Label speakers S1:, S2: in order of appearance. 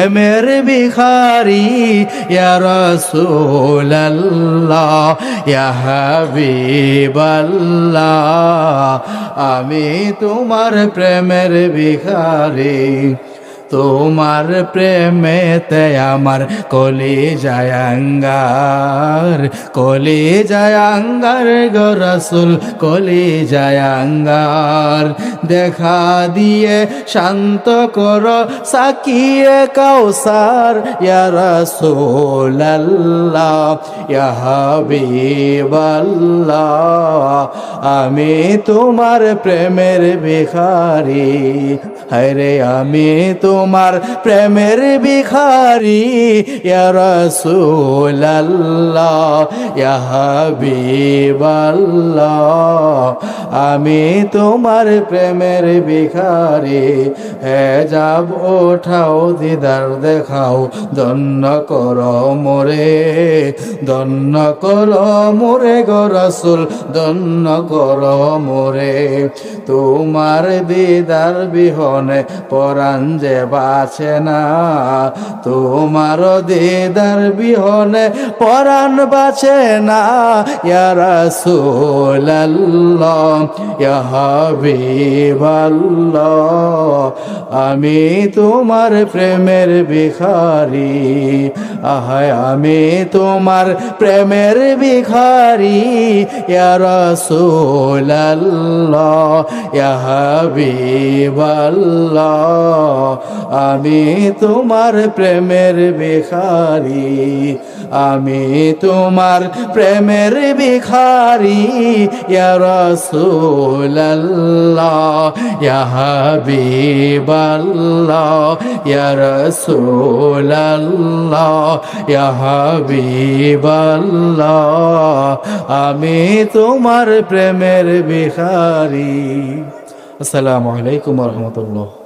S1: প্রেমের ভিখারি ইয়া রাসূলুল্লাহ ইয়া হাবিবাল্লাহ আমি তোমার প্রেমের ভিখারি তোমার প্রেমেতে আমার কলিজায় আঙ্গার গো রাসূল কলিজায় আঙ্গার দেখা দিয়ে শান্ত করো সাকিয়ে কাউসার ইয়া রাসূলুল্লাহ ইয়া হাবিবাল্লাহ আমি তোমার প্রেমের ভিখারি হায়রে আমি তোমার প্রেমের ভিখারি ইয়া রাসূলুল্লাহ ইয়া হাবিবাল্লাহ আমি তোমার প্রেমের ভিখারি হেজাব ওঠাও দিদার দেখাও ধন্য করো মোরে গো রাসূল ধন্য করো মোরে তোমার দিদার বিহনে পরাণ যে বাঁচে না তোমার দিদার বিহনে পরাণ বাঁচে না ইয়া রাসূলুল্লাহ ইয়া হাবিবাল্লাহ আমি তোমার প্রেমের ভিখারি আহায় আমি তোমার প্রেমের ভিখারি ইয়া রাসূলুল্লাহ ইয়া হাবিবাল্লাহ আমি তোমার প্রেমের ভিখারি আমি তোমার প্রেমের ভিখারি ইয়া রাসূলুল্লাহ ইয়া হাবিবাল্লাহ ইয়া রাসূলুল্লাহ ইয়া হাবিবাল্লাহ আমি তোমার প্রেমের ভিখারি। আসসালামু আলাইকুম ওয়া রাহমাতুল্লাহ।